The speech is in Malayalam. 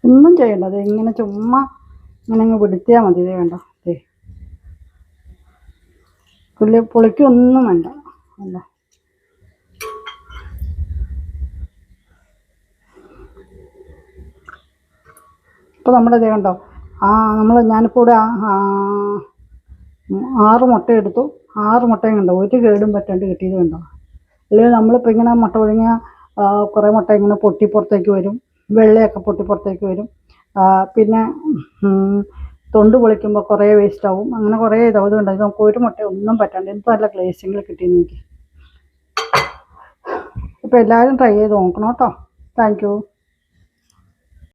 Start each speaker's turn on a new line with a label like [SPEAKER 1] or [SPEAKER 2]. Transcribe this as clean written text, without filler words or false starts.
[SPEAKER 1] ഒന്നും ചെയ്യേണ്ടത് ഇങ്ങനെ ചുമ്മാ ഇങ്ങനെ അങ്ങ് പിടുത്തിയാൽ മതി. ഇതേ വേണ്ട, പൊളിക്കൊന്നും വേണ്ട. അല്ല, ഇപ്പോൾ നമ്മുടെ ഇതേ കണ്ടോ, ഞാനിപ്പോൾ ഇവിടെ 6 മുട്ട എടുത്തു. 6 മുട്ടയും കണ്ടോ, ഒരു കേടും പറ്റാണ്ട് കിട്ടിയത് കണ്ടോ. അല്ലെങ്കിൽ നമ്മളിപ്പോൾ ഇങ്ങനെ മുട്ട പുഴുങ്ങിയ കുറേ മുട്ട ഇങ്ങനെ പൊട്ടി പുറത്തേക്ക് വരും, വെള്ളയൊക്കെ പൊട്ടി പുറത്തേക്ക് വരും. പിന്നെ തൊണ്ട് പൊളിക്കുമ്പോൾ കുറേ വേസ്റ്റ് ആവും, അങ്ങനെ കുറേ ഇതാവും. അതുകൊണ്ട് നമുക്ക് ഒരു മുട്ട ഒന്നും പറ്റാണ്ട് എന്ത് നല്ല ഗ്ലേസിങ്ങിൽ കിട്ടിയെന്ന് എനിക്ക്. ഇപ്പോൾ എല്ലാവരും ട്രൈ ചെയ്ത് നോക്കണം കേട്ടോ. Thank you.